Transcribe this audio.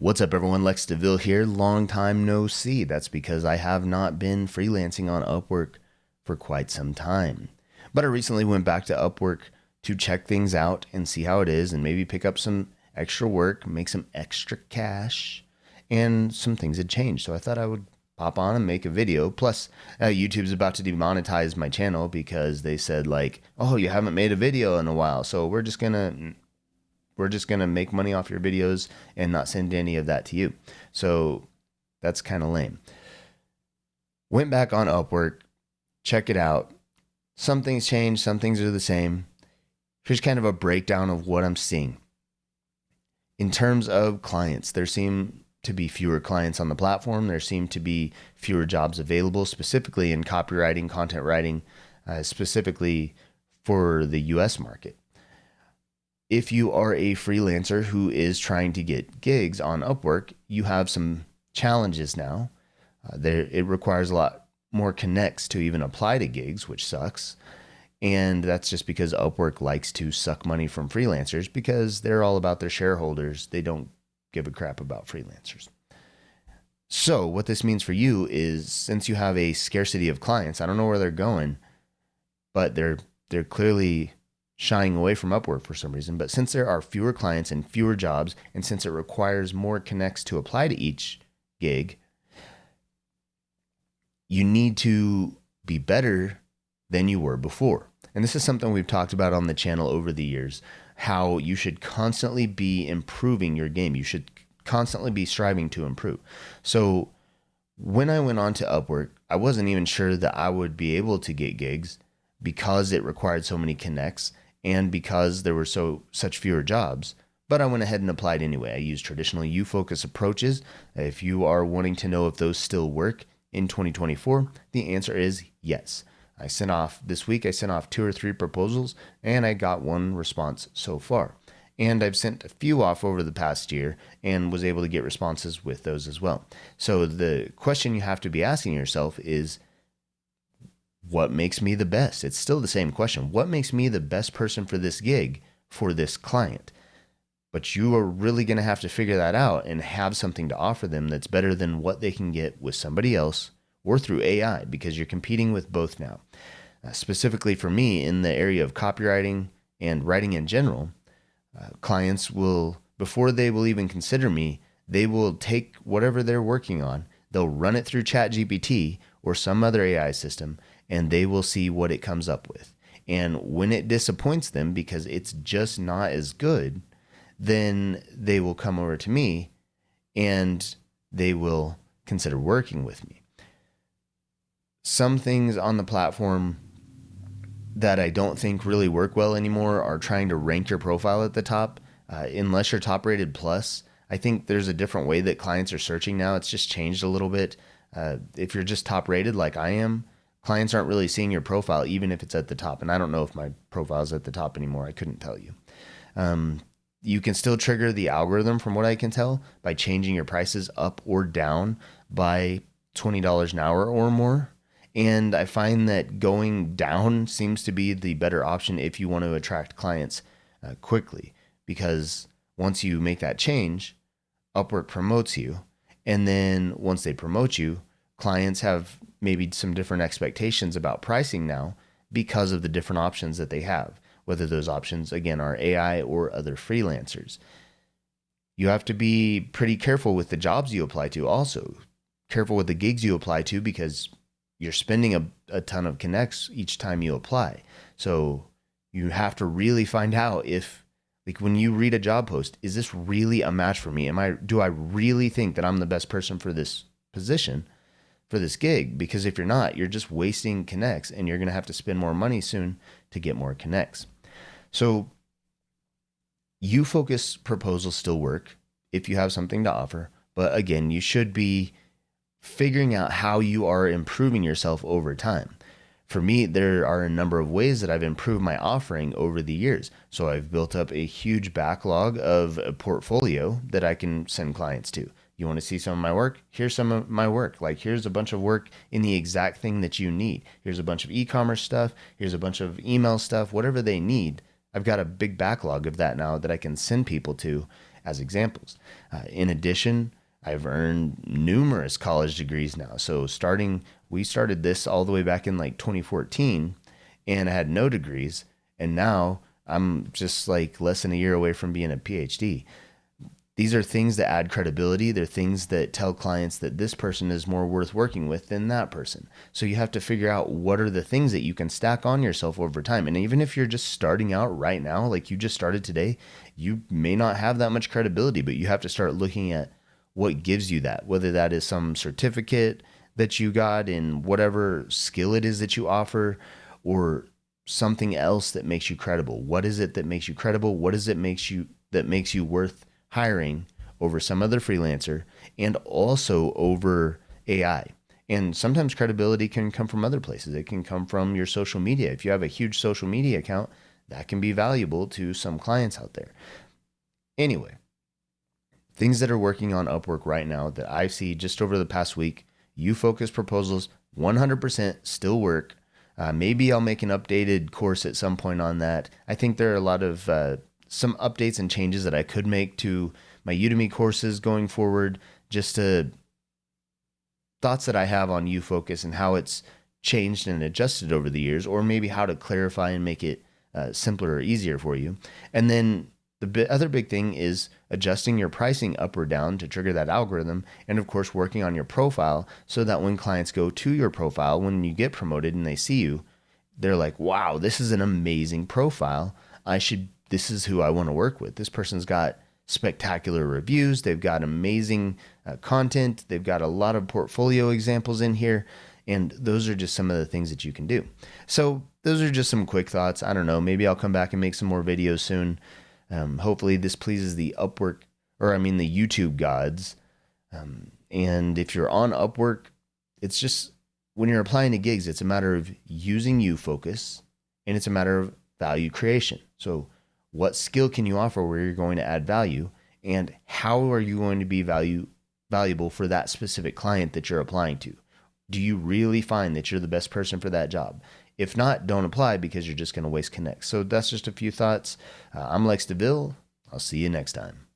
What's up, everyone? Lex DeVille here. Long time no see. That's because I have not been freelancing on Upwork for quite some time. But I recently went back to Upwork to check things out and see how it is and maybe pick up some extra work, make some extra cash, and some things had changed. So I thought I would pop on and make a video. Plus, YouTube's about to demonetize my channel because they said like, oh, you haven't made a video in a while. So we're just gonna make money off your videos and not send any of that to you. So that's kind of lame. Went back on Upwork, check it out. Some things changed, some things are the same. Here's kind of a breakdown of what I'm seeing. In terms of clients, there seem to be fewer clients on the platform. There seem to be fewer jobs available, specifically in copywriting, content writing, specifically for the US market. If you are a freelancer who is trying to get gigs on Upwork, you have some challenges now. It requires a lot more connects to even apply to gigs, which sucks. And that's just because Upwork likes to suck money from freelancers because they're all about their shareholders. They don't give a crap about freelancers. So what this means for you is, since you have a scarcity of clients, I don't know where they're going, but they're clearly shying away from Upwork for some reason. But since there are fewer clients and fewer jobs, and since it requires more connects to apply to each gig, you need to be better than you were before. And this is something we've talked about on the channel over the years, how you should constantly be improving your game. You should constantly be striving to improve. So when I went on to Upwork, I wasn't even sure that I would be able to get gigs because it required so many connects and because there were such fewer jobs. But I went ahead and applied anyway. I used traditional U-focus approaches. If you are wanting to know if those still work in 2024, the answer is yes. This week I sent off 2 or 3 proposals and I got 1 response so far. And I've sent a few off over the past year and was able to get responses with those as well. So the question you have to be asking yourself is, what makes me the best? It's still the same question. What makes me the best person for this gig, for this client? But you are really going to have to figure that out and have something to offer them that's better than what they can get with somebody else or through AI, because you're competing with both now. Specifically for me, in the area of copywriting and writing in general, clients will, before they will even consider me, they will take whatever they're working on, they'll run it through ChatGPT or some other AI system, and they will see what it comes up with. And when it disappoints them because it's just not as good, then they will come over to me and they will consider working with me. Some things on the platform that I don't think really work well anymore are trying to rank your profile at the top. Unless you're top rated plus, I think there's a different way that clients are searching now. It's just changed a little bit. If you're just top rated like I am, clients aren't really seeing your profile, even if it's at the top. And I don't know if my profile is at the top anymore. I couldn't tell you. You can still trigger the algorithm, from what I can tell, by changing your prices up or down by $20 an hour or more. And I find that going down seems to be the better option if you want to attract clients quickly, because once you make that change, Upwork promotes you. And then once they promote you, clients have maybe some different expectations about pricing now because of the different options that they have, whether those options, again, are AI or other freelancers. You have to be pretty careful with the jobs you apply to also. Careful with the gigs you apply to, because you're spending a ton of connects each time you apply. So you have to really find out if, like, when you read a job post, is this really a match for me? Do I really think that I'm the best person for this position, for this gig? Because if you're not, you're just wasting connects and you're going to have to spend more money soon to get more connects. So you focus proposals still work if you have something to offer. But again, you should be figuring out how you are improving yourself over time. For me, there are a number of ways that I've improved my offering over the years. So I've built up a huge backlog of a portfolio that I can send clients to. You want to see some of my work? Here's some of my work. Like, here's a bunch of work in the exact thing that you need. Here's a bunch of e-commerce stuff. Here's a bunch of email stuff, whatever they need. I've got a big backlog of that now that I can send people to, as examples. In addition, I've earned numerous college degrees now. So we started this all the way back in like 2014, and I had no degrees. And now I'm just like less than a year away from being a PhD. These are things that add credibility. They're things that tell clients that this person is more worth working with than that person. So you have to figure out what are the things that you can stack on yourself over time. And even if you're just starting out right now, like you just started today, you may not have that much credibility, but you have to start looking at what gives you that, whether that is some certificate that you got in whatever skill it is that you offer, or something else that makes you credible. What is it that makes you credible? What is it that makes you worth hiring over some other freelancer, and also over AI? And sometimes credibility can come from other places. It can come from your social media. If you have a huge social media account, that can be valuable to some clients out there. Anyway, things that are working on Upwork right now that I see just over the past week: you-focused proposals, 100% still work. Maybe I'll make an updated course at some point on that. I think there are a lot of some updates and changes that I could make to my Udemy courses going forward, just to thoughts that I have on you-focus and how it's changed and adjusted over the years, or maybe how to clarify and make it simpler or easier for you. And then the other big thing is adjusting your pricing up or down to trigger that algorithm. And of course, working on your profile so that when clients go to your profile, when you get promoted and they see you, they're like, wow, this is an amazing profile. This is who I want to work with. This person's got spectacular reviews. They've got amazing content. They've got a lot of portfolio examples in here. And those are just some of the things that you can do. So those are just some quick thoughts. I don't know, maybe I'll come back and make some more videos soon. Hopefully this pleases the YouTube gods. And if you're on Upwork, it's just, when you're applying to gigs, it's a matter of using you-focus, and it's a matter of value creation. So what skill can you offer where you're going to add value, and how are you going to be valuable for that specific client that you're applying to? Do you really find that you're the best person for that job? If not, don't apply, because you're just going to waste connects. So that's just a few thoughts. I'm Lex DeVille. I'll see you next time.